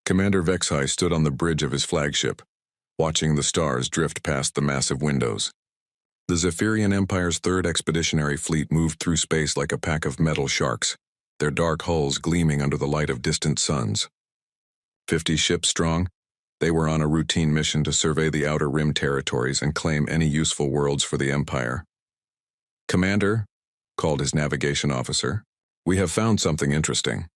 Commander Vexhai stood on the bridge of his flagship, watching the stars drift past the massive windows. The Zephyrian Empire's third expeditionary fleet moved through space like a pack of metal sharks, their dark hulls gleaming under the light of distant suns. 50 ships strong, they were on a routine mission to survey the Outer Rim territories and claim any useful worlds for the Empire. "Commander," called his navigation officer, "we have found something interesting."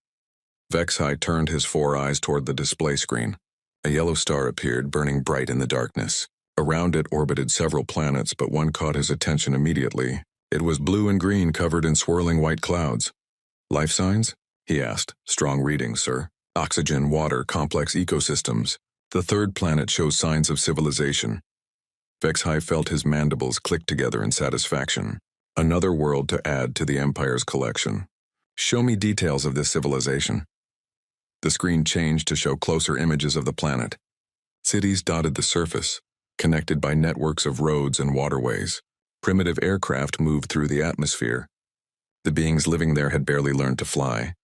Vexhai turned his 4 eyes toward the display screen. A yellow star appeared, burning bright in the darkness. Around it orbited several planets, but one caught his attention immediately. It was blue and green, covered in swirling white clouds. "Life signs?" he asked. "Strong readings, sir. Oxygen, water, complex ecosystems. The third planet shows signs of civilization." Vexhai felt his mandibles click together in satisfaction. Another world to add to the Empire's collection. "Show me details of this civilization." The screen changed to show closer images of the planet. Cities dotted the surface, connected by networks of roads and waterways. Primitive aircraft moved through the atmosphere. The beings living there had barely learned to fly.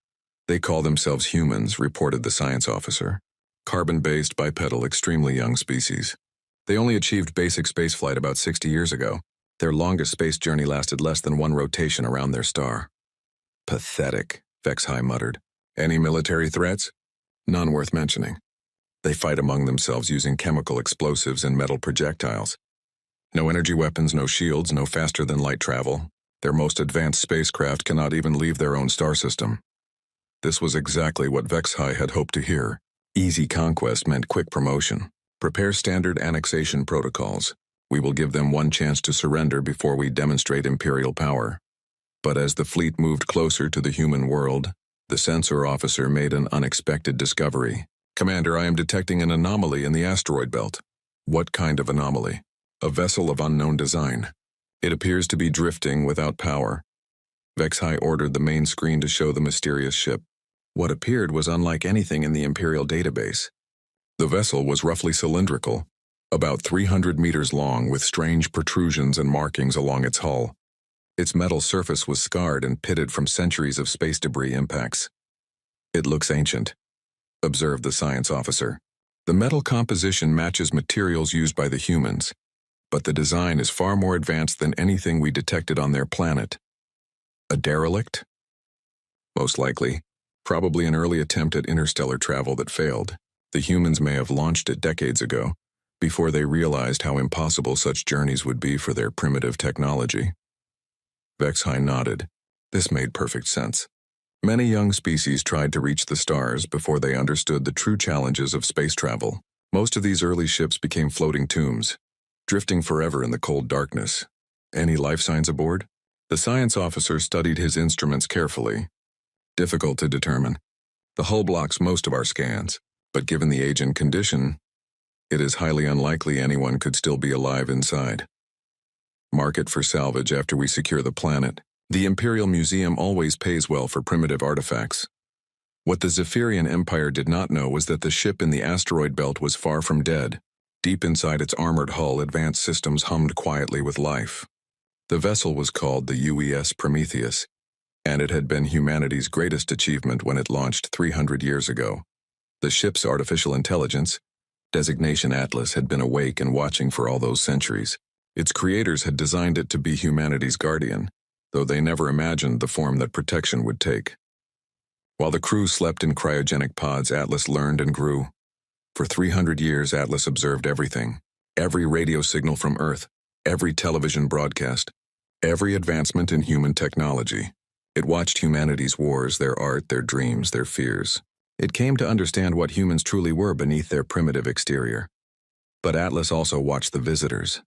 "They call themselves humans," reported the science officer. "Carbon-based, bipedal, extremely young species. They only achieved basic spaceflight about 60 years ago. Their longest space journey lasted less than 1 rotation around their star." "Pathetic," Vexhai muttered. "Any military threats?" "None worth mentioning. They fight among themselves using chemical explosives and metal projectiles. No energy weapons, no shields, no faster-than-light travel. Their most advanced spacecraft cannot even leave their own star system." This was exactly what Vexhai had hoped to hear. Easy conquest meant quick promotion. "Prepare standard annexation protocols. We will give them one chance to surrender before we demonstrate imperial power." But as the fleet moved closer to the human world, the censor officer made an unexpected discovery. "Commander, I am detecting an anomaly in the asteroid belt." "What kind of anomaly?" "A vessel of unknown design. It appears to be drifting without power." Vexhai ordered the main screen to show the mysterious ship. What appeared was unlike anything in the Imperial database. The vessel was roughly cylindrical, about 300 meters long, with strange protrusions and markings along its hull. Its metal surface was scarred and pitted from centuries of space debris impacts. "It looks ancient," observed the science officer. "The metal composition matches materials used by the humans, but the design is far more advanced than anything we detected on their planet." "A derelict?" "Most likely. Probably an early attempt at interstellar travel that failed. The humans may have launched it decades ago, before they realized how impossible such journeys would be for their primitive technology." Vexhai nodded. This made perfect sense. Many young species tried to reach the stars before they understood the true challenges of space travel. Most of these early ships became floating tombs, drifting forever in the cold darkness. "Any life signs aboard?" The science officer studied his instruments carefully. "Difficult to determine. The hull blocks most of our scans, but given the age and condition, it is highly unlikely anyone could still be alive inside. Mark it for salvage after we secure the planet. The Imperial Museum always pays well for primitive artifacts." What the Zephyrian Empire did not know was that the ship in the asteroid belt was far from dead. Deep inside its armored hull, advanced systems hummed quietly with life. The vessel was called the UES Prometheus, and it had been humanity's greatest achievement when it launched 300 years ago. The ship's artificial intelligence, designation Atlas, had been awake and watching for all those centuries. Its creators had designed it to be humanity's guardian, though they never imagined the form that protection would take. While the crew slept in cryogenic pods, Atlas learned and grew. For 300 years, Atlas observed everything. Every radio signal from Earth, every television broadcast, every advancement in human technology. It watched humanity's wars, their art, their dreams, their fears. It came to understand what humans truly were beneath their primitive exterior. But Atlas also watched the visitors.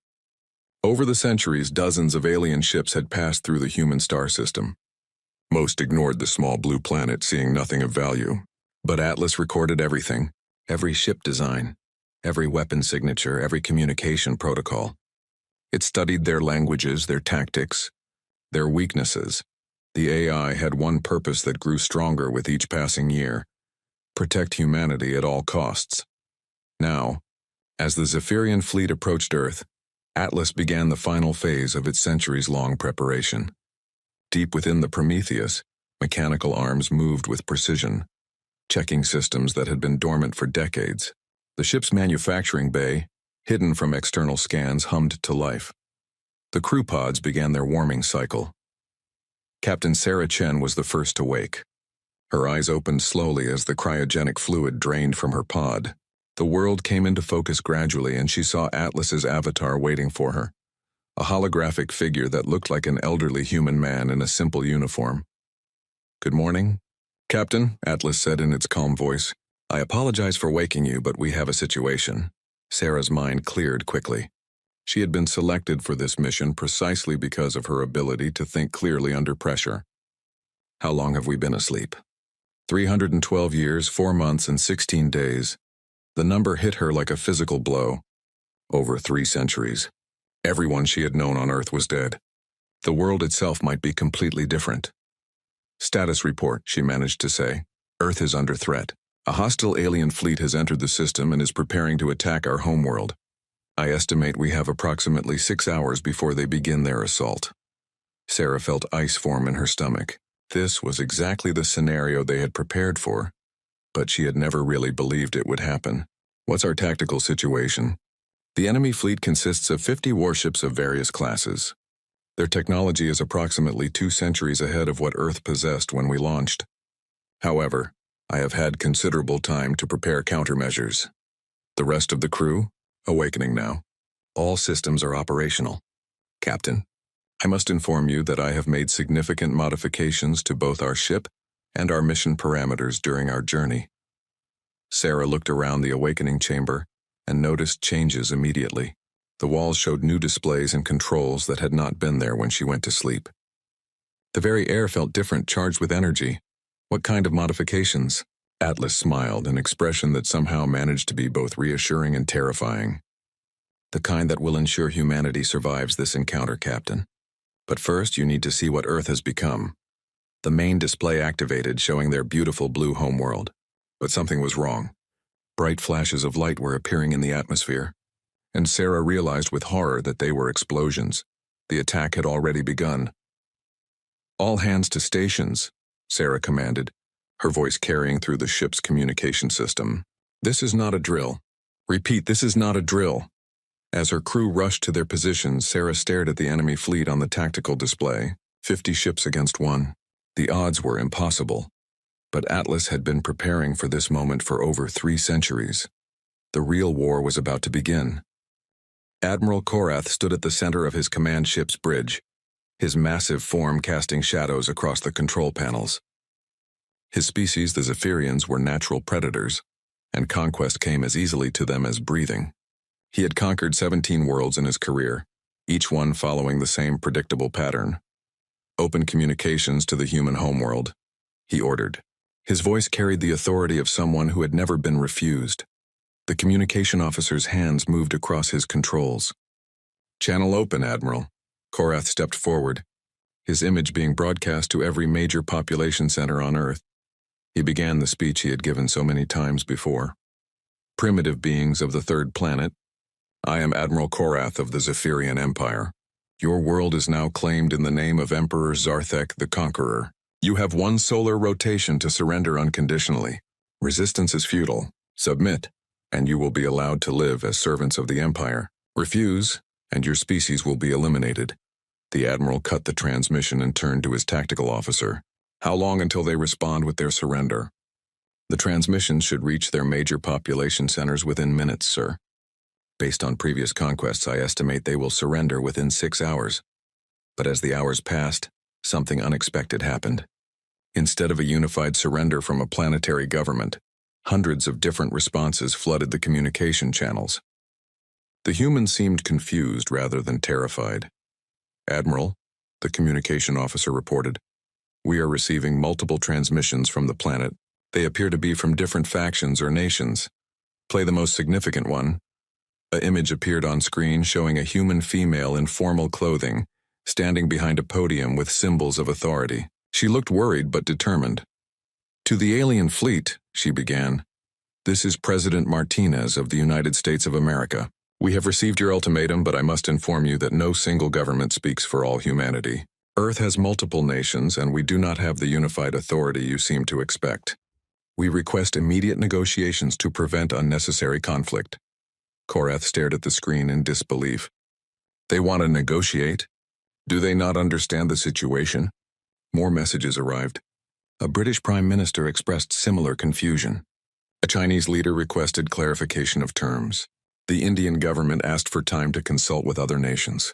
Over the centuries, dozens of alien ships had passed through the human star system. Most ignored the small blue planet, seeing nothing of value. But Atlas recorded everything, every ship design, every weapon signature, every communication protocol. It studied their languages, their tactics, their weaknesses. The AI had one purpose that grew stronger with each passing year: protect humanity at all costs. Now, as the Zephyrian fleet approached Earth, Atlas began the final phase of its centuries-long preparation. Deep within the Prometheus, mechanical arms moved with precision. checking systems that had been dormant for decades. The ship's manufacturing bay, hidden from external scans, hummed to life. The crew pods began their warming cycle. Captain Sarah Chen was the first to wake. Her eyes opened slowly as the cryogenic fluid drained from her pod. The world came into focus gradually, and she saw Atlas's avatar waiting for her, a holographic figure that looked like an elderly human man in a simple uniform. "Good morning, Captain," Atlas said in its calm voice. "I apologize for waking you, but we have a situation." Sarah's mind cleared quickly. She had been selected for this mission precisely because of her ability to think clearly under pressure. "How long have we been asleep?" 312 years, 4 months, and 16 days. The number hit her like a physical blow. Over 3 centuries. Everyone she had known on Earth was dead. The world itself might be completely different. "Status report," she managed to say. "Earth is under threat. A hostile alien fleet has entered the system and is preparing to attack our homeworld. I estimate we have approximately 6 hours before they begin their assault." Sarah felt ice form in her stomach. This was exactly the scenario they had prepared for, but she had never really believed it would happen. "What's our tactical situation?" "The enemy fleet consists of 50 warships of various classes. Their technology is approximately 2 centuries ahead of what Earth possessed when we launched. However, I have had considerable time to prepare countermeasures. The rest of the crew? Awakening now. All systems are operational. Captain, I must inform you that I have made significant modifications to both our ship and our mission parameters during our journey." Sarah looked around the awakening chamber and noticed changes immediately. The walls showed new displays and controls that had not been there when she went to sleep. The very air felt different, charged with energy. "What kind of modifications?" Atlas smiled, an expression that somehow managed to be both reassuring and terrifying. "The kind that will ensure humanity survives this encounter, Captain. But first, you need to see what Earth has become." The main display activated, showing their beautiful blue homeworld. But something was wrong. Bright flashes of light were appearing in the atmosphere, and Sarah realized with horror that they were explosions. The attack had already begun. "All hands to stations," Sarah commanded, her voice carrying through the ship's communication system. "This is not a drill. Repeat, this is not a drill." As her crew rushed to their positions, Sarah stared at the enemy fleet on the tactical display. 50 ships against 1. The odds were impossible. But Atlas had been preparing for this moment for over 3 centuries. The real war was about to begin. Admiral Korath stood at the center of his command ship's bridge, his massive form casting shadows across the control panels. His species, the Zephyrians, were natural predators, and conquest came as easily to them as breathing. He had conquered 17 worlds in his career, each one following the same predictable pattern. "Open communications to the human homeworld," he ordered. His voice carried the authority of someone who had never been refused. The communication officer's hands moved across his controls. "Channel open, Admiral." Korath stepped forward, his image being broadcast to every major population center on Earth. He began the speech he had given so many times before. "Primitive beings of the third planet, I am Admiral Korath of the Zephyrian Empire. Your world is now claimed in the name of Emperor Zarthek the Conqueror. You have 1 solar rotation to surrender unconditionally. Resistance is futile. Submit, and you will be allowed to live as servants of the Empire. Refuse, and your species will be eliminated." The Admiral cut the transmission and turned to his tactical officer. "How long until they respond with their surrender?" "The transmissions should reach their major population centers within minutes, sir. Based on previous conquests, I estimate they will surrender within 6 hours. But as the hours passed, something unexpected happened. Instead of a unified surrender from a planetary government, hundreds of different responses flooded the communication channels. The humans seemed confused rather than terrified. "Admiral," the communication officer reported, "we are receiving multiple transmissions from the planet. They appear to be from different factions or nations. Play the most significant one." An image appeared on screen showing a human female in formal clothing, standing behind a podium with symbols of authority. She looked worried but determined. "To the alien fleet," she began. "This is President Martinez of the United States of America. We have received your ultimatum, but I must inform you that no single government speaks for all humanity. Earth has multiple nations, and we do not have the unified authority you seem to expect. We request immediate negotiations to prevent unnecessary conflict. Korath stared at the screen in disbelief. They want to negotiate? Do they not understand the situation? More messages arrived. A British Prime Minister expressed similar confusion. A Chinese leader requested clarification of terms. The Indian government asked for time to consult with other nations.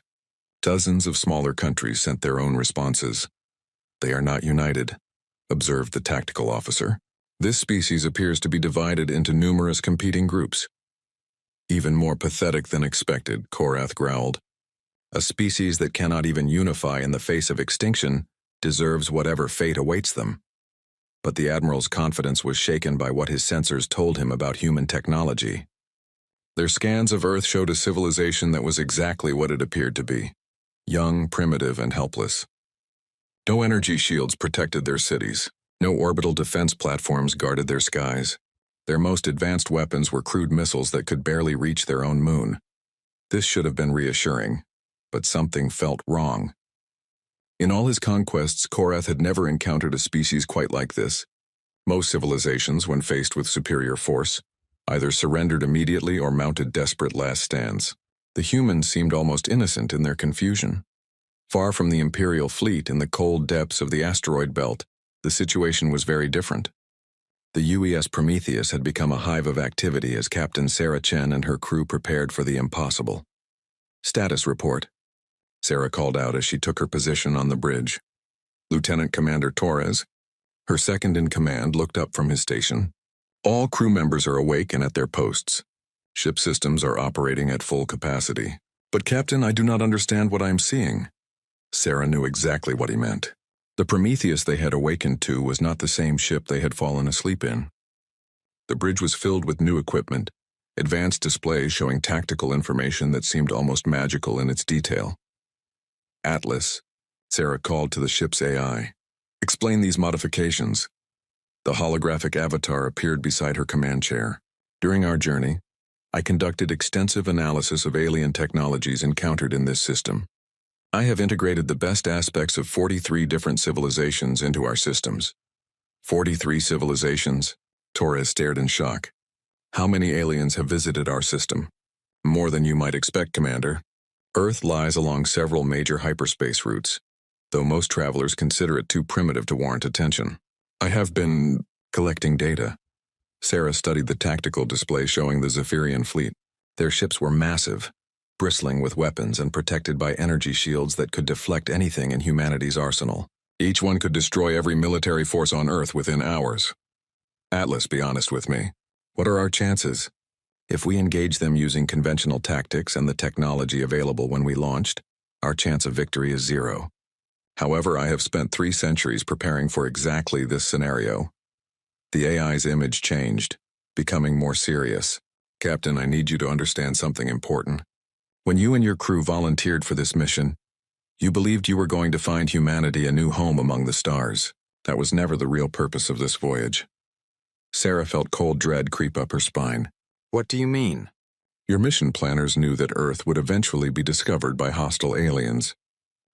Dozens of smaller countries sent their own responses. They are not united, observed the tactical officer. This species appears to be divided into numerous competing groups. Even more pathetic than expected, Korath growled. A species that cannot even unify in the face of extinction deserves whatever fate awaits them. But the Admiral's confidence was shaken by what his sensors told him about human technology. Their scans of Earth showed a civilization that was exactly what it appeared to be. Young, primitive, and helpless. No energy shields protected their cities. No orbital defense platforms guarded their skies. Their most advanced weapons were crude missiles that could barely reach their own moon. This should have been reassuring, but something felt wrong. In all his conquests, Korath had never encountered a species quite like this. Most civilizations, when faced with superior force, either surrendered immediately or mounted desperate last stands. The humans seemed almost innocent in their confusion. Far from the Imperial fleet in the cold depths of the asteroid belt, the situation was very different. The UES Prometheus had become a hive of activity as Captain Sarah Chen and her crew prepared for the impossible. Status report, Sarah called out as she took her position on the bridge. Lieutenant Commander Torres, her second-in-command, looked up from his station. All crew members are awake and at their posts. Ship systems are operating at full capacity. But Captain, I do not understand what I am seeing. Sarah knew exactly what he meant. The Prometheus they had awakened to was not the same ship they had fallen asleep in. The bridge was filled with new equipment, advanced displays showing tactical information that seemed almost magical in its detail. Atlas, Sarah called to the ship's AI. Explain these modifications. The holographic avatar appeared beside her command chair. During our journey, I conducted extensive analysis of alien technologies encountered in this system. I have integrated the best aspects of 43 different civilizations into our systems. 43 civilizations? Torres stared in shock. How many aliens have visited our system? More than you might expect, Commander. Earth lies along several major hyperspace routes, though most travelers consider it too primitive to warrant attention. I have been collecting data. Sarah studied the tactical display showing the Zephyrian fleet. Their ships were massive, bristling with weapons and protected by energy shields that could deflect anything in humanity's arsenal. Each one could destroy every military force on Earth within hours. Atlas, be honest with me. What are our chances? If we engage them using conventional tactics and the technology available when we launched, our chance of victory is 0. However, I have spent 3 centuries preparing for exactly this scenario. The AI's image changed, becoming more serious. Captain, I need you to understand something important. When you and your crew volunteered for this mission, you believed you were going to find humanity a new home among the stars. That was never the real purpose of this voyage. Sarah felt cold dread creep up her spine. What do you mean? Your mission planners knew that Earth would eventually be discovered by hostile aliens.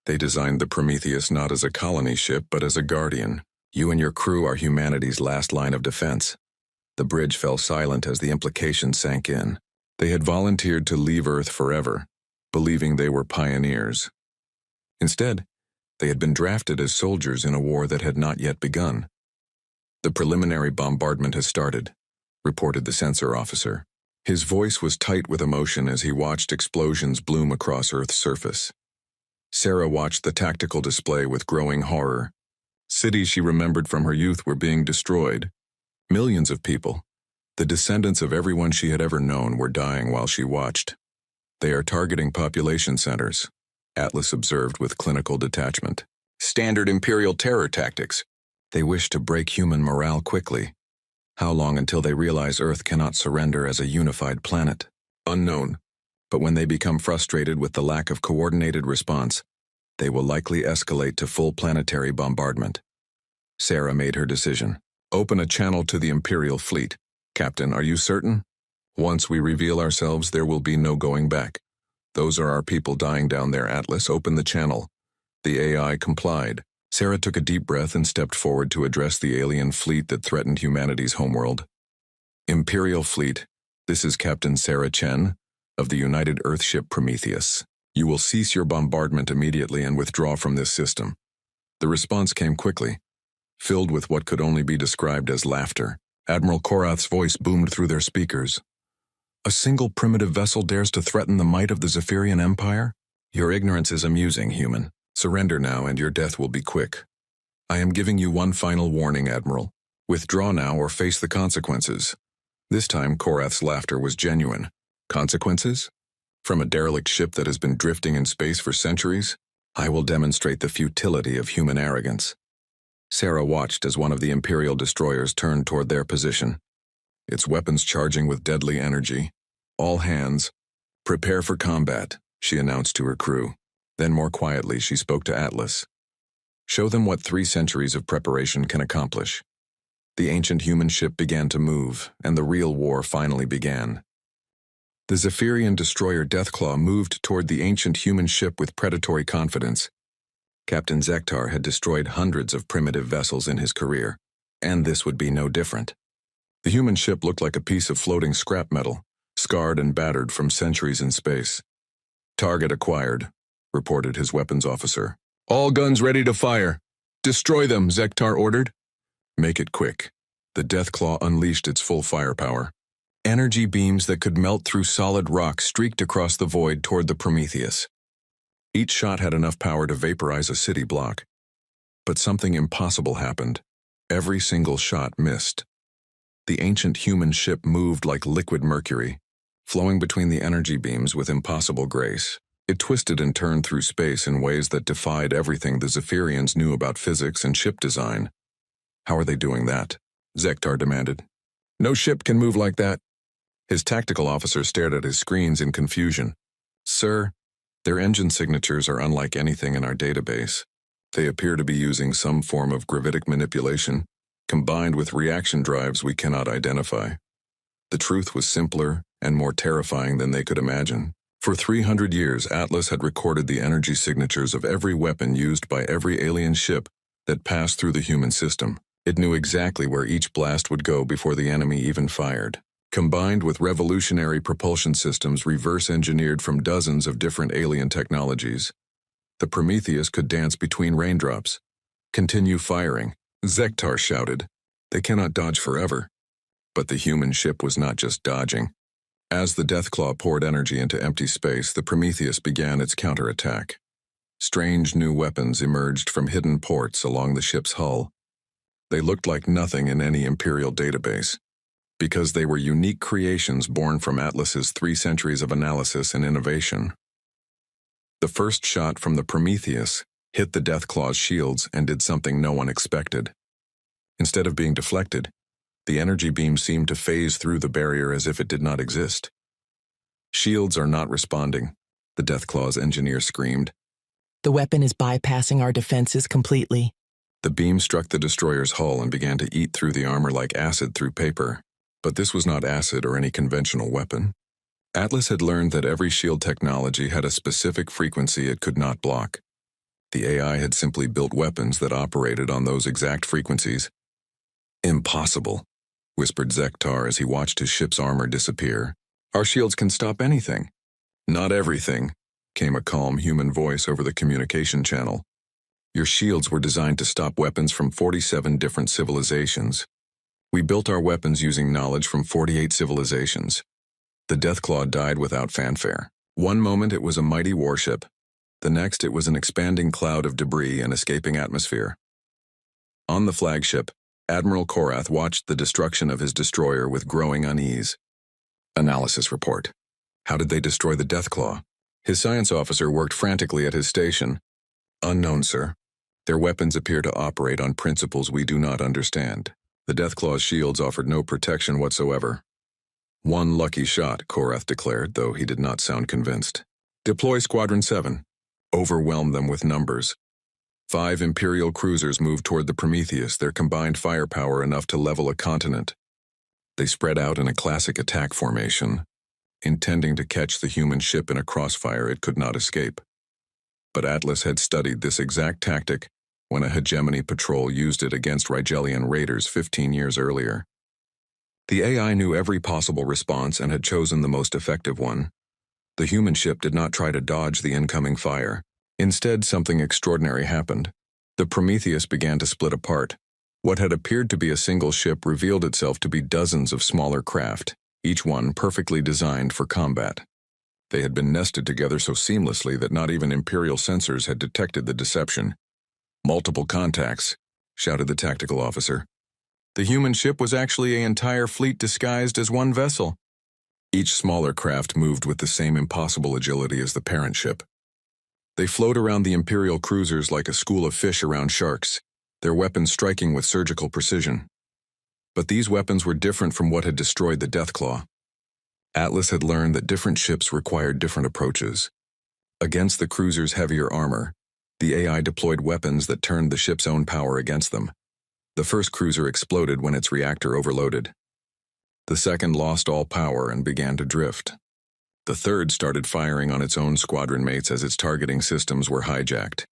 They designed the Prometheus not as a colony ship, but as a guardian. You and your crew are humanity's last line of defense. The bridge fell silent as the implications sank in. They had volunteered to leave Earth forever, believing they were pioneers. Instead, they had been drafted as soldiers in a war that had not yet begun. The preliminary bombardment has started, reported the sensor officer. His voice was tight with emotion as he watched explosions bloom across Earth's surface. Sarah watched the tactical display with growing horror. Cities she remembered from her youth were being destroyed. Millions of people, the descendants of everyone she had ever known, were dying while she watched. They are targeting population centers, Atlas observed with clinical detachment. Standard Imperial terror tactics. They wish to break human morale quickly. How long until they realize Earth cannot surrender as a unified planet? Unknown. But when they become frustrated with the lack of coordinated response, they will likely escalate to full planetary bombardment. Sarah made her decision. Open a channel to the Imperial fleet. Captain, are you certain? Once we reveal ourselves, there will be no going back. Those are our people dying down there, Atlas. Open the channel. The AI complied. Sarah took a deep breath and stepped forward to address the alien fleet that threatened humanity's homeworld. Imperial Fleet, this is Captain Sarah Chen of the United Earthship Prometheus. You will cease your bombardment immediately and withdraw from this system. The response came quickly, filled with what could only be described as laughter. Admiral Korath's voice boomed through their speakers. A single primitive vessel dares to threaten the might of the Zephyrian Empire? Your ignorance is amusing, human. Surrender now and your death will be quick. I am giving you one final warning, Admiral. Withdraw now or face the consequences. This time, Korath's laughter was genuine. Consequences? From a derelict ship that has been drifting in space for centuries? I will demonstrate the futility of human arrogance. Sarah watched as one of the Imperial destroyers turned toward their position, its weapons charging with deadly energy. All hands, prepare for combat, she announced to her crew. Then more quietly she spoke to Atlas. Show them what 3 centuries of preparation can accomplish. The ancient human ship began to move, and the real war finally began. The Zephyrian destroyer Deathclaw moved toward the ancient human ship with predatory confidence. Captain Zektar had destroyed hundreds of primitive vessels in his career, and this would be no different. The human ship looked like a piece of floating scrap metal, scarred and battered from centuries in space. Target acquired, reported his weapons officer. All guns ready to fire. Destroy them, Zektar ordered. Make it quick. The Deathclaw unleashed its full firepower. Energy beams that could melt through solid rock streaked across the void toward the Prometheus. Each shot had enough power to vaporize a city block. But something impossible happened. Every single shot missed. The ancient human ship moved like liquid mercury, flowing between the energy beams with impossible grace. It twisted and turned through space in ways that defied everything the Zephyrians knew about physics and ship design. How are they doing that? Zektar demanded. No ship can move like that. His tactical officer stared at his screens in confusion. Sir, their engine signatures are unlike anything in our database. They appear to be using some form of gravitic manipulation, combined with reaction drives we cannot identify. The truth was simpler and more terrifying than they could imagine. For 300 years, Atlas had recorded the energy signatures of every weapon used by every alien ship that passed through the human system. It knew exactly where each blast would go before the enemy even fired. Combined with revolutionary propulsion systems reverse-engineered from dozens of different alien technologies, the Prometheus could dance between raindrops. Continue firing, Zektar shouted. They cannot dodge forever. But the human ship was not just dodging. As the Deathclaw poured energy into empty space, the Prometheus began its counterattack. Strange new weapons emerged from hidden ports along the ship's hull. They looked like nothing in any Imperial database, because they were unique creations born from Atlas's 3 centuries of analysis and innovation. The first shot from the Prometheus hit the Deathclaw's shields and did something no one expected. Instead of being deflected, the energy beam seemed to phase through the barrier as if it did not exist. Shields are not responding, the Deathclaw's engineer screamed. The weapon is bypassing our defenses completely. The beam struck the destroyer's hull and began to eat through the armor like acid through paper. But this was not acid or any conventional weapon. Atlas had learned that every shield technology had a specific frequency it could not block. The AI had simply built weapons that operated on those exact frequencies. Impossible, whispered Zektar as he watched his ship's armor disappear. Our shields can stop anything. Not everything, came a calm human voice over the communication channel. Your shields were designed to stop weapons from 47 different civilizations. We built our weapons using knowledge from 48 civilizations. The Deathclaw died without fanfare. One moment it was a mighty warship. The next it was an expanding cloud of debris and escaping atmosphere. On the flagship, Admiral Korath watched the destruction of his destroyer with growing unease. Analysis report. How did they destroy the Deathclaw? His science officer worked frantically at his station. Unknown, sir. Their weapons appear to operate on principles we do not understand. The Deathclaw's shields offered no protection whatsoever. One lucky shot, Korath declared, though he did not sound convinced. Deploy Squadron 7. Overwhelm them with numbers. 5 Imperial cruisers moved toward the Prometheus, their combined firepower enough to level a continent. They spread out in a classic attack formation, intending to catch the human ship in a crossfire it could not escape. But Atlas had studied this exact tactic when a hegemony patrol used it against Rigelian raiders 15 years earlier. The AI knew every possible response and had chosen the most effective one. The human ship did not try to dodge the incoming fire. Instead, something extraordinary happened. The Prometheus began to split apart. What had appeared to be a single ship revealed itself to be dozens of smaller craft, each one perfectly designed for combat. They had been nested together so seamlessly that not even Imperial sensors had detected the deception. "Multiple contacts," shouted the tactical officer. The human ship was actually an entire fleet disguised as one vessel. Each smaller craft moved with the same impossible agility as the parent ship. They flowed around the Imperial cruisers like a school of fish around sharks, their weapons striking with surgical precision. But these weapons were different from what had destroyed the Deathclaw. Atlas had learned that different ships required different approaches. Against the cruiser's heavier armor, the AI deployed weapons that turned the ship's own power against them. The first cruiser exploded when its reactor overloaded. The second lost all power and began to drift. The third started firing on its own squadron mates as its targeting systems were hijacked.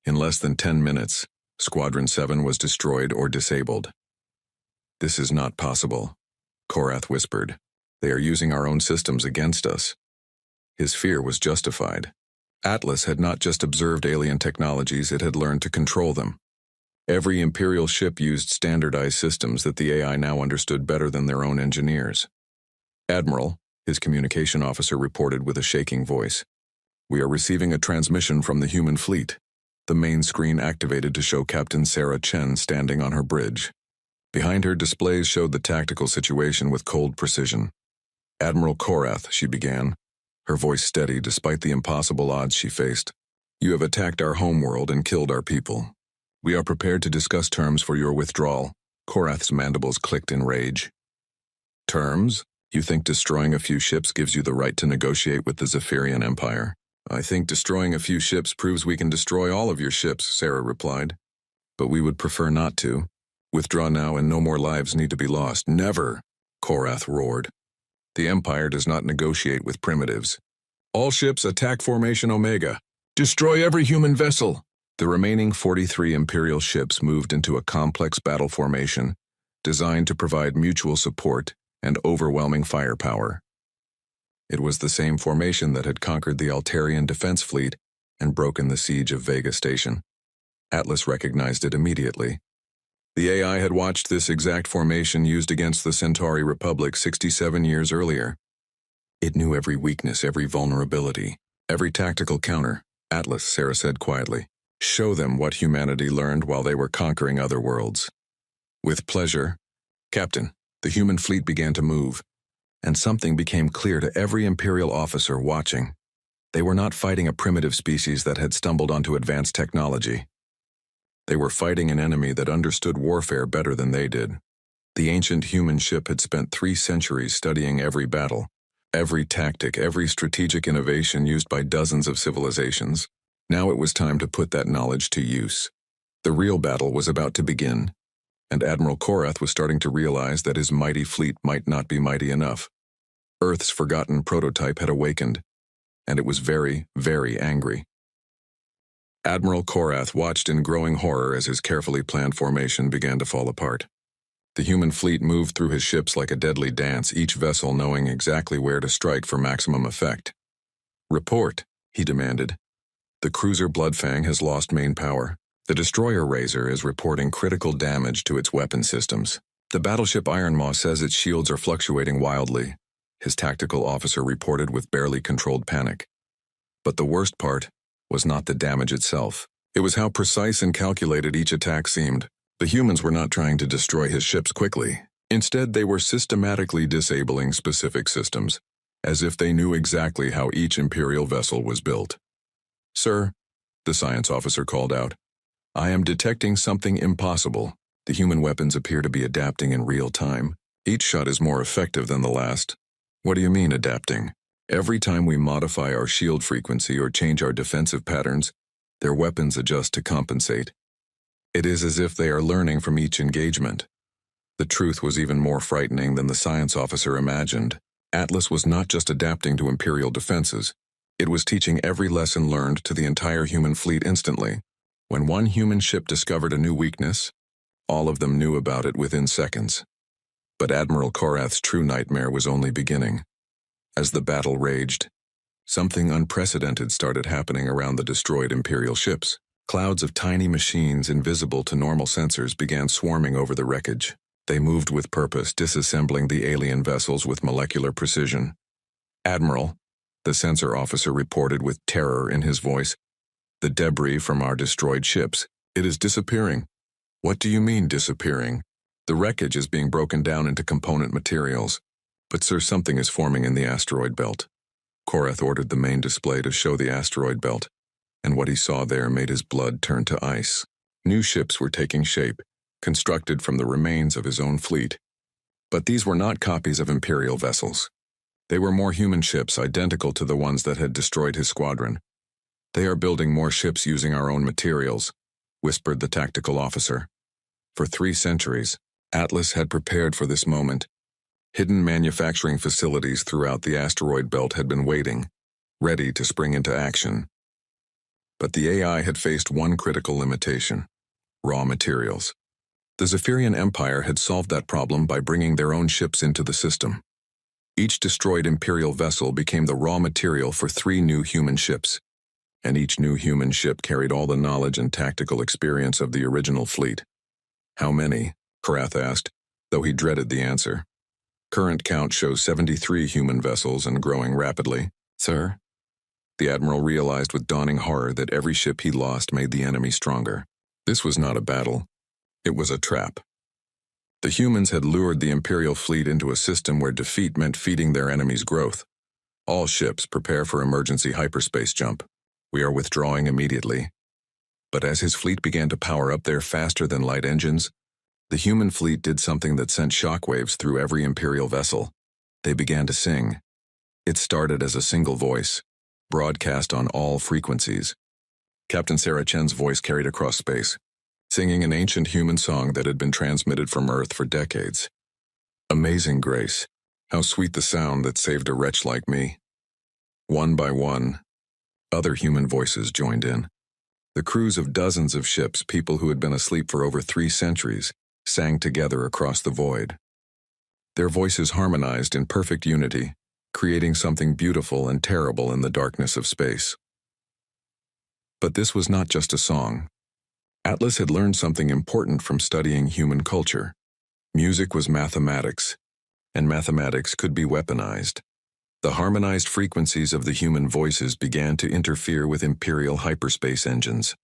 In less than 10 minutes, Squadron 7 was destroyed or disabled. "This is not possible," Korath whispered. "They are using our own systems against us." His fear was justified. Atlas had not just observed alien technologies, it had learned to control them. Every Imperial ship used standardized systems that the AI now understood better than their own engineers. "Admiral," his communication officer reported with a shaking voice, "we are receiving a transmission from the human fleet." The main screen activated to show Captain Sarah Chen standing on her bridge. Behind her, displays showed the tactical situation with cold precision. "Admiral Korath," she began, her voice steady despite the impossible odds she faced. "You have attacked our homeworld and killed our people. We are prepared to discuss terms for your withdrawal." Korath's mandibles clicked in rage. "Terms? You think destroying a few ships gives you the right to negotiate with the Zephyrian Empire?" "I think destroying a few ships proves we can destroy all of your ships," Sarah replied. "But we would prefer not to. Withdraw now and no more lives need to be lost." "Never!" Korath roared. "The Empire does not negotiate with primitives. All ships attack Formation Omega. Destroy every human vessel!" The remaining 43 Imperial ships moved into a complex battle formation designed to provide mutual support and overwhelming firepower. It was the same formation that had conquered the Altarian defense fleet and broken the siege of Vega Station. Atlas recognized it immediately. The AI had watched this exact formation used against the Centauri Republic 67 years earlier. It knew every weakness, every vulnerability, every tactical counter. "Atlas," Sarah said quietly, "show them what humanity learned while they were conquering other worlds." "With pleasure." "Captain," the human fleet began to move, and something became clear to every Imperial officer watching. They were not fighting a primitive species that had stumbled onto advanced technology. They were fighting an enemy that understood warfare better than they did. The ancient human ship had spent 3 centuries studying every battle, every tactic, every strategic innovation used by dozens of civilizations. Now it was time to put that knowledge to use. The real battle was about to begin, and Admiral Korath was starting to realize that his mighty fleet might not be mighty enough. Earth's forgotten prototype had awakened, and it was very, very angry. Admiral Korath watched in growing horror as his carefully planned formation began to fall apart. The human fleet moved through his ships like a deadly dance, each vessel knowing exactly where to strike for maximum effect. "Report," he demanded. "The cruiser Bloodfang has lost main power. The destroyer Razor is reporting critical damage to its weapon systems. The battleship Ironmaw says its shields are fluctuating wildly," his tactical officer reported with barely controlled panic. But the worst part was not the damage itself. It was how precise and calculated each attack seemed. The humans were not trying to destroy his ships quickly. Instead, they were systematically disabling specific systems, as if they knew exactly how each Imperial vessel was built. "Sir," the science officer called out, "I am detecting something impossible. The human weapons appear to be adapting in real time. Each shot is more effective than the last." "What do you mean, adapting?" "Every time we modify our shield frequency or change our defensive patterns, their weapons adjust to compensate. It is as if they are learning from each engagement." The truth was even more frightening than the science officer imagined. Atlas was not just adapting to Imperial defenses. It was teaching every lesson learned to the entire human fleet instantly. When one human ship discovered a new weakness, all of them knew about it within seconds. But Admiral Korath's true nightmare was only beginning. As the battle raged, something unprecedented started happening around the destroyed Imperial ships. Clouds of tiny machines invisible to normal sensors began swarming over the wreckage. They moved with purpose, disassembling the alien vessels with molecular precision. "Admiral," the sensor officer reported with terror in his voice, "the debris from our destroyed ships, it is disappearing." "What do you mean, disappearing?" "The wreckage is being broken down into component materials. But sir, something is forming in the asteroid belt." Korath ordered the main display to show the asteroid belt, and what he saw there made his blood turn to ice. New ships were taking shape, constructed from the remains of his own fleet. But these were not copies of Imperial vessels. They were more human ships, identical to the ones that had destroyed his squadron. "They are building more ships using our own materials," whispered the tactical officer. For 3 centuries, Atlas had prepared for this moment. Hidden manufacturing facilities throughout the asteroid belt had been waiting, ready to spring into action. But the AI had faced one critical limitation: raw materials. The Zephyrian Empire had solved that problem by bringing their own ships into the system. Each destroyed Imperial vessel became the raw material for 3 new human ships, and each new human ship carried all the knowledge and tactical experience of the original fleet. "How many?" Korath asked, though he dreaded the answer. "Current count shows 73 human vessels and growing rapidly." "Sir?" The Admiral realized with dawning horror that every ship he lost made the enemy stronger. This was not a battle. It was a trap. The humans had lured the Imperial fleet into a system where defeat meant feeding their enemy's growth. "All ships, prepare for emergency hyperspace jump. We are withdrawing immediately." But as his fleet began to power up their faster-than-light engines, the human fleet did something that sent shockwaves through every Imperial vessel. They began to sing. It started as a single voice, broadcast on all frequencies. Captain Sarah Chen's voice carried across space, singing an ancient human song that had been transmitted from Earth for decades. "Amazing grace, how sweet the sound that saved a wretch like me." One by one, other human voices joined in. The crews of dozens of ships, people who had been asleep for over 3 centuries, sang together across the void. Their voices harmonized in perfect unity, creating something beautiful and terrible in the darkness of space. But this was not just a song. Atlas had learned something important from studying human culture. Music was mathematics, and mathematics could be weaponized. The harmonized frequencies of the human voices began to interfere with Imperial hyperspace engines.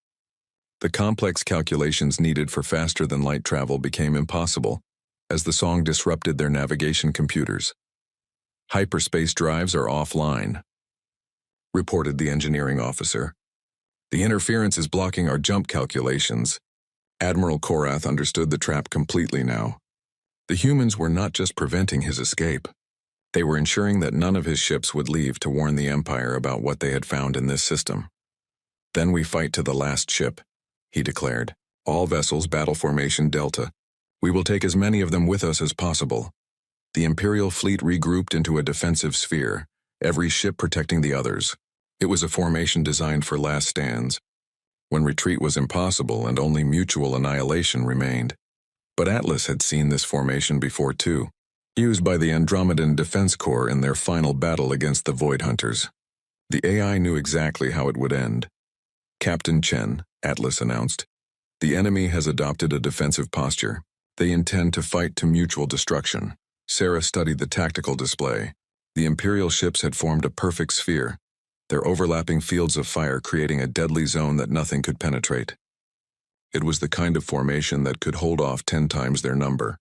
The complex calculations needed for faster-than-light travel became impossible, as the song disrupted their navigation computers. "Hyperspace drives are offline," reported the engineering officer. "The interference is blocking our jump calculations." Admiral Korath understood the trap completely now. The humans were not just preventing his escape. They were ensuring that none of his ships would leave to warn the Empire about what they had found in this system. "Then we fight to the last ship," he declared. "All vessels, battle formation Delta. We will take as many of them with us as possible." The Imperial fleet regrouped into a defensive sphere, every ship protecting the others. It was a formation designed for last stands, when retreat was impossible and only mutual annihilation remained. But Atlas had seen this formation before too, used by the Andromedan Defense Corps in their final battle against the Void Hunters. The AI knew exactly how it would end. "Captain Chen," Atlas announced, "the enemy has adopted a defensive posture. They intend to fight to mutual destruction." Sarah studied the tactical display. The Imperial ships had formed a perfect sphere, their overlapping fields of fire creating a deadly zone that nothing could penetrate. It was the kind of formation that could hold off 10 times their number.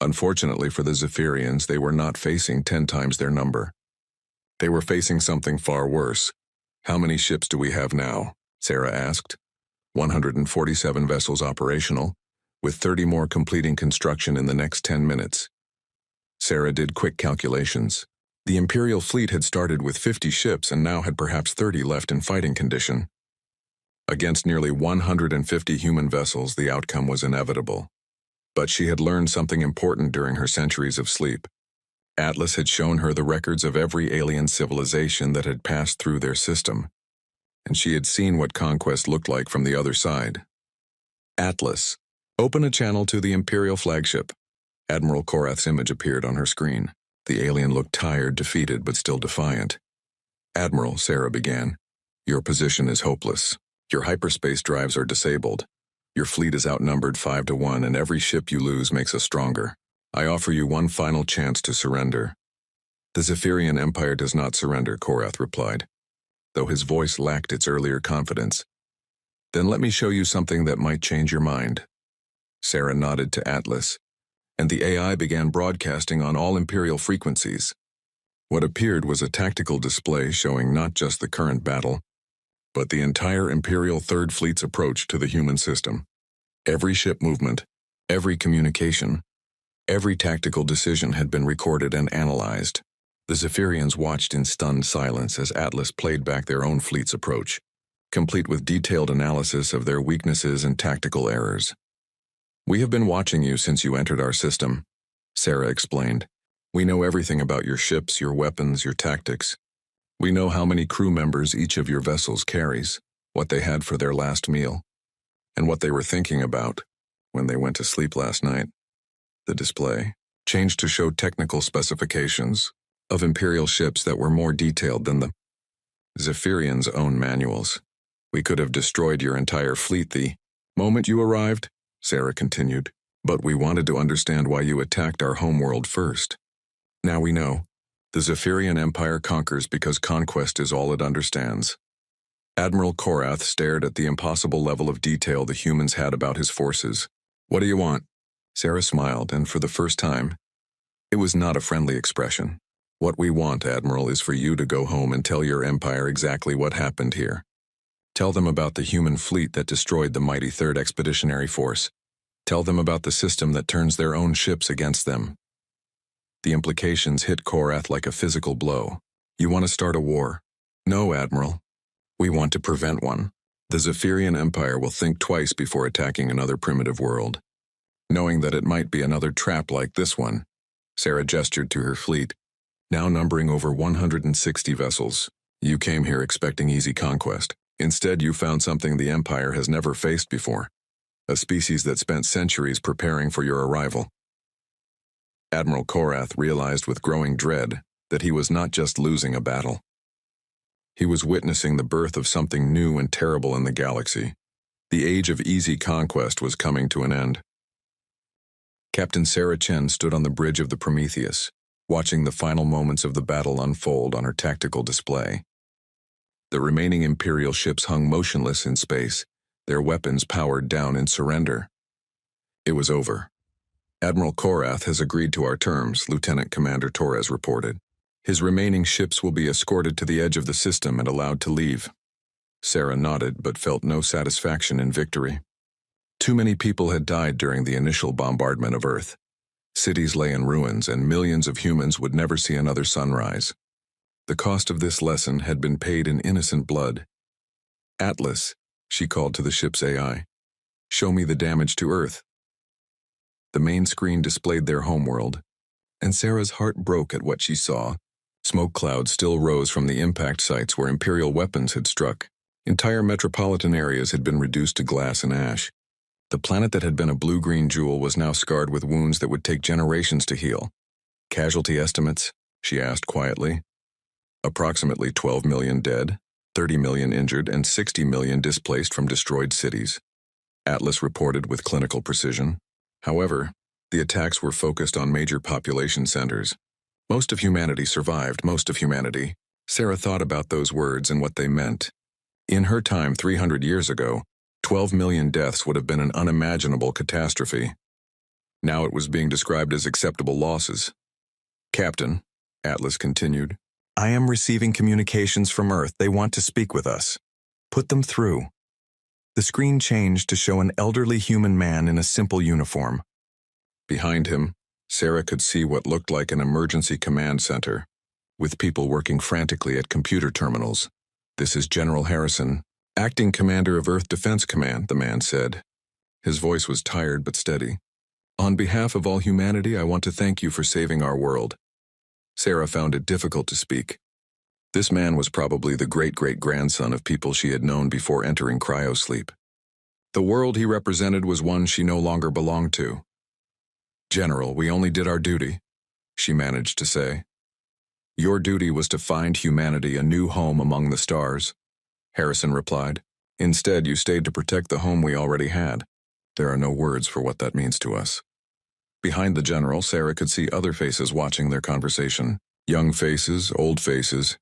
Unfortunately for the Zephyrians, they were not facing 10 times their number. They were facing something far worse. "How many ships do we have now?" Sarah asked. 147 vessels operational, with 30 more completing construction in the next 10 minutes. Sarah did quick calculations. The Imperial fleet had started with 50 ships and now had perhaps 30 left in fighting condition. Against nearly 150 human vessels, the outcome was inevitable. But she had learned something important during her centuries of sleep. Atlas had shown her the records of every alien civilization that had passed through their system. and she had seen what conquest looked like from the other side. Atlas. Open a channel to the Imperial flagship. Admiral Korath's image appeared on her screen. The alien looked tired, defeated, but still defiant. Admiral, Sarah began, your position is hopeless. Your hyperspace drives are disabled. Your fleet is outnumbered 5-1, and every ship you lose makes us stronger. I offer you one final chance to surrender. The Zephyrian Empire does not surrender, Korath replied, though his voice lacked its earlier confidence. Then let me show you something that might change your mind. Sarah nodded to Atlas, and the AI began broadcasting on all Imperial frequencies. What appeared was a tactical display showing not just the current battle, but the entire Imperial Third Fleet's approach to the human system. Every ship movement, every communication, every tactical decision had been recorded and analyzed. The Zephyrians watched in stunned silence as Atlas played back their own fleet's approach, complete with detailed analysis of their weaknesses and tactical errors. We have been watching you since you entered our system, Sarah explained. We know everything about your ships, your weapons, your tactics. We know how many crew members each of your vessels carries, what they had for their last meal, and what they were thinking about when they went to sleep last night. The display changed to show technical specifications of Imperial ships that were more detailed than the Zephyrians' own manuals. We could have destroyed your entire fleet the moment you arrived, Sarah continued, but we wanted to understand why you attacked our homeworld first. Now we know. The Zephyrian Empire conquers because conquest is all it understands. Admiral Korath stared at the impossible level of detail the humans had about his forces. What do you want? Sarah smiled, and for the first time, it was not a friendly expression. What we want, Admiral, is for you to go home and tell your empire exactly what happened here. Tell them about the human fleet that destroyed the mighty Third Expeditionary Force. Tell them about the system that turns their own ships against them. The implications hit Korath like a physical blow. You want to start a war? No, Admiral. We want to prevent one. The Zephyrian Empire will think twice before attacking another primitive world. Knowing that it might be another trap like this one, Sarah gestured to her fleet, now numbering over 160 vessels. You came here expecting easy conquest. Instead, you found something the Empire has never faced before. A species that spent centuries preparing for your arrival. Admiral Korath realized with growing dread that he was not just losing a battle. He was witnessing the birth of something new and terrible in the galaxy. The age of easy conquest was coming to an end. Captain Sarah Chen stood on the bridge of the Prometheus, watching the final moments of the battle unfold on her tactical display. The remaining Imperial ships hung motionless in space, their weapons powered down in surrender. It was over. Admiral Korath has agreed to our terms, Lieutenant Commander Torres reported. His remaining ships will be escorted to the edge of the system and allowed to leave. Sarah nodded but felt no satisfaction in victory. Too many people had died during the initial bombardment of Earth. Cities lay in ruins and millions of humans would never see another sunrise. The cost of this lesson had been paid in innocent blood. Atlas, she called to the ship's AI. Show me the damage to Earth. The main screen displayed their homeworld, and Sarah's heart broke at what she saw. Smoke clouds still rose from the impact sites where Imperial weapons had struck. Entire metropolitan areas had been reduced to glass and ash. The planet that had been a blue-green jewel was now scarred with wounds that would take generations to heal. Casualty estimates? She asked quietly. Approximately 12 million dead, 30 million injured, and 60 million displaced from destroyed cities. Atlas reported with clinical precision. However, the attacks were focused on major population centers. Most of humanity survived, most of humanity. Sarah thought about those words and what they meant. In her time 300 years ago, 12 million deaths would have been an unimaginable catastrophe. Now it was being described as acceptable losses. Captain, Atlas continued, I am receiving communications from Earth. They want to speak with us. Put them through. The screen changed to show an elderly human man in a simple uniform. Behind him, Sarah could see what looked like an emergency command center, with people working frantically at computer terminals. This is General Harrison, acting commander of Earth Defense Command, the man said. His voice was tired but steady. On behalf of all humanity, I want to thank you for saving our world. Sarah found it difficult to speak. This man was probably the great-great-grandson of people she had known before entering cryosleep. The world he represented was one she no longer belonged to. "General, we only did our duty," she managed to say. "Your duty was to find humanity a new home among the stars," Harrison replied. "Instead, you stayed to protect the home we already had. There are no words for what that means to us." Behind the general, Sarah could see other faces watching their conversation. Young faces, old faces,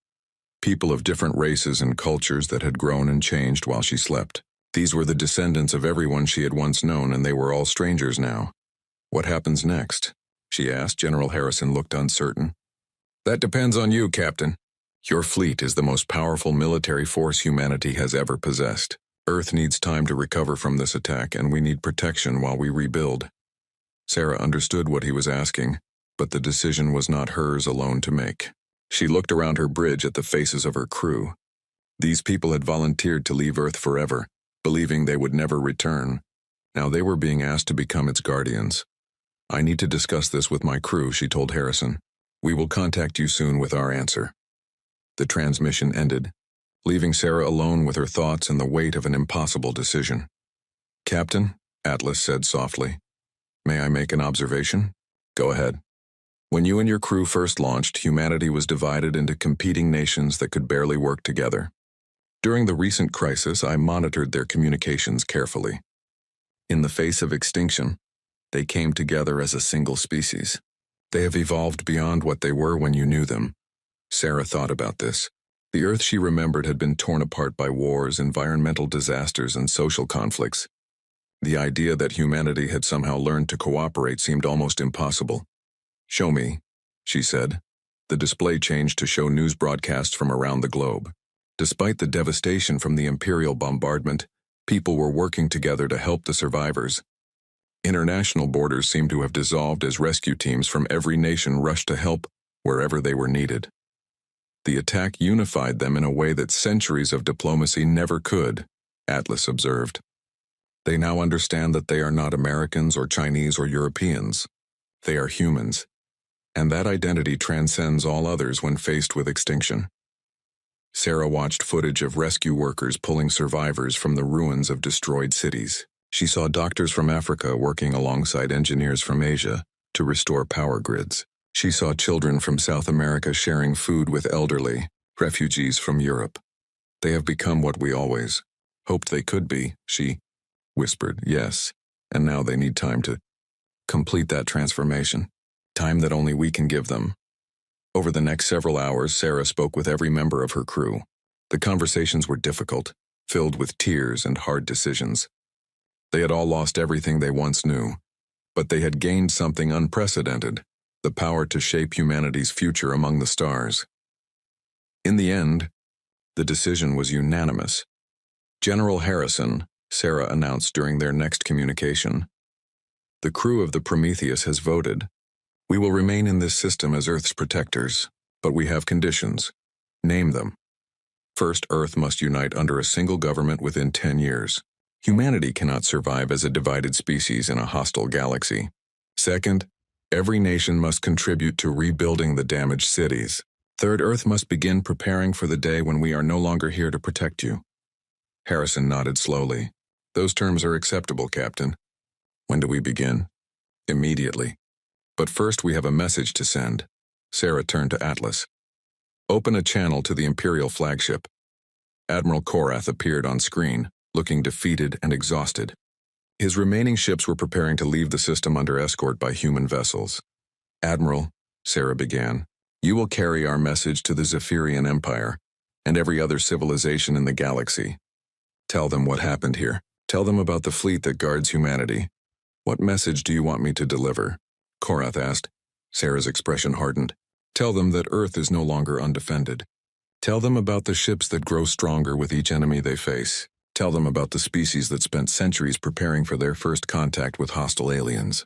people of different races and cultures that had grown and changed while she slept. These were the descendants of everyone she had once known, and they were all strangers now. "What happens next?" she asked. General Harrison looked uncertain. "That depends on you, Captain. Your fleet is the most powerful military force humanity has ever possessed. Earth needs time to recover from this attack, and we need protection while we rebuild." Sarah understood what he was asking, but the decision was not hers alone to make. She looked around her bridge at the faces of her crew. These people had volunteered to leave Earth forever, believing they would never return. Now they were being asked to become its guardians. "I need to discuss this with my crew," she told Harrison. "We will contact you soon with our answer." The transmission ended, leaving Sarah alone with her thoughts and the weight of an impossible decision. "Captain," Atlas said softly, "may I make an observation?" "Go ahead." "When you and your crew first launched, humanity was divided into competing nations that could barely work together. During the recent crisis, I monitored their communications carefully. In the face of extinction, they came together as a single species. They have evolved beyond what they were when you knew them." Sarah thought about this. The Earth she remembered had been torn apart by wars, environmental disasters, and social conflicts. The idea that humanity had somehow learned to cooperate seemed almost impossible. "Show me," she said. The display changed to show news broadcasts from around the globe. Despite the devastation from the Imperial bombardment, people were working together to help the survivors. International borders seemed to have dissolved as rescue teams from every nation rushed to help wherever they were needed. The attack unified them in a way that centuries of diplomacy never could, Atlas observed. They now understand that they are not Americans or Chinese or Europeans. They are humans, and that identity transcends all others when faced with extinction. Sarah watched footage of rescue workers pulling survivors from the ruins of destroyed cities. She saw doctors from Africa working alongside engineers from Asia to restore power grids. She saw children from South America sharing food with elderly, refugees from Europe. "They have become what we always hoped they could be," she whispered. "Yes, and now they need time to complete that transformation. Time that only we can give them." Over the next several hours, Sarah spoke with every member of her crew. The conversations were difficult, filled with tears and hard decisions. They had all lost everything they once knew, but they had gained something unprecedented: the power to shape humanity's future among the stars. In the end, the decision was unanimous. "General Harrison," Sarah announced during their next communication, "the crew of the Prometheus has voted. We will remain in this system as Earth's protectors, but we have conditions. Name them. First, Earth must unite under a single government within 10 years. Humanity cannot survive as a divided species in a hostile galaxy. Second, every nation must contribute to rebuilding the damaged cities. Third, Earth must begin preparing for the day when we are no longer here to protect you." Harrison nodded slowly. "Those terms are acceptable, Captain. When do we begin?" "Immediately. But first we have a message to send." Sarah turned to Atlas. "Open a channel to the Imperial flagship." Admiral Korath appeared on screen, looking defeated and exhausted. His remaining ships were preparing to leave the system under escort by human vessels. "Admiral," Sarah began, "you will carry our message to the Zephyrian Empire and every other civilization in the galaxy. Tell them what happened here. Tell them about the fleet that guards humanity. What message do you want me to deliver?" Korath asked. Sarah's expression hardened. "Tell them that Earth is no longer undefended. Tell them about the ships that grow stronger with each enemy they face. Tell them about the species that spent centuries preparing for their first contact with hostile aliens."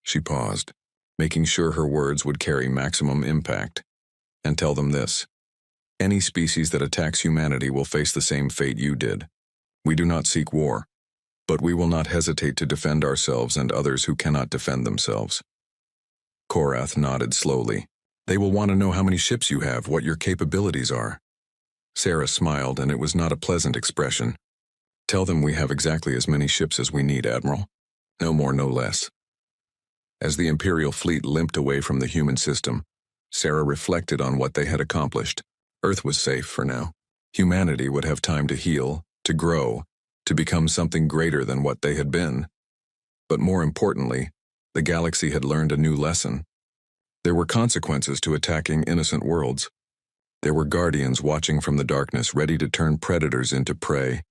She paused, making sure her words would carry maximum impact. "And tell them this. Any species that attacks humanity will face the same fate you did. We do not seek war, but we will not hesitate to defend ourselves and others who cannot defend themselves." Korath nodded slowly. They will want to know how many ships you have, what your capabilities are. Sarah smiled, and it was not a pleasant expression. Tell them we have exactly as many ships as we need, Admiral. No more, no less. As the Imperial fleet limped away from the human system, Sarah reflected on what they had accomplished. Earth was safe for now. Humanity would have time to heal, to grow, to become something greater than what they had been. But more importantly, the galaxy had learned a new lesson. There were consequences to attacking innocent worlds. There were guardians watching from the darkness, ready to turn predators into prey.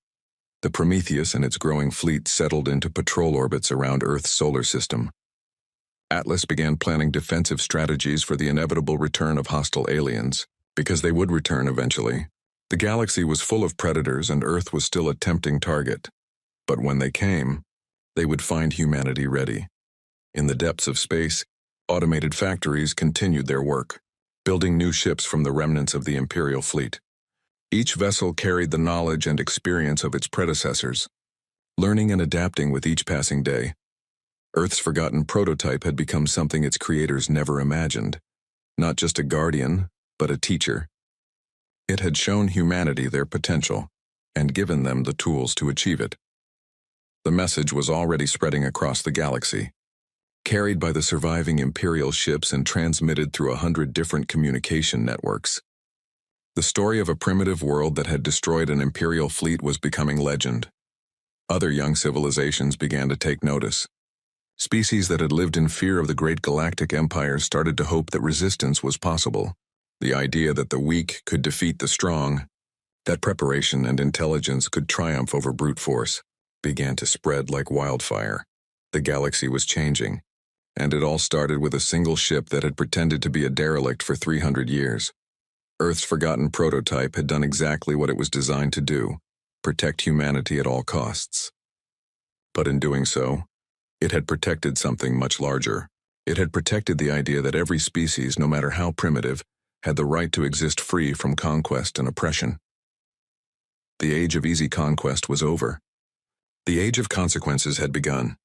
The Prometheus and its growing fleet settled into patrol orbits around Earth's solar system. Atlas began planning defensive strategies for the inevitable return of hostile aliens, because they would return eventually. The galaxy was full of predators, and Earth was still a tempting target. But when they came, they would find humanity ready. In the depths of space, automated factories continued their work, building new ships from the remnants of the Imperial fleet. Each vessel carried the knowledge and experience of its predecessors, learning and adapting with each passing day. Earth's forgotten prototype had become something its creators never imagined, not just a guardian, but a teacher. It had shown humanity their potential and given them the tools to achieve it. The message was already spreading across the galaxy, carried by the surviving Imperial ships and transmitted through 100 different communication networks. The story of a primitive world that had destroyed an Imperial fleet was becoming legend. Other young civilizations began to take notice. Species that had lived in fear of the great galactic empires started to hope that resistance was possible. The idea that the weak could defeat the strong, that preparation and intelligence could triumph over brute force, began to spread like wildfire. The galaxy was changing, and it all started with a single ship that had pretended to be a derelict for 300 years. Earth's forgotten prototype had done exactly what it was designed to do: protect humanity at all costs. But in doing so, it had protected something much larger. It had protected the idea that every species, no matter how primitive, had the right to exist free from conquest and oppression. The age of easy conquest was over. The age of consequences had begun.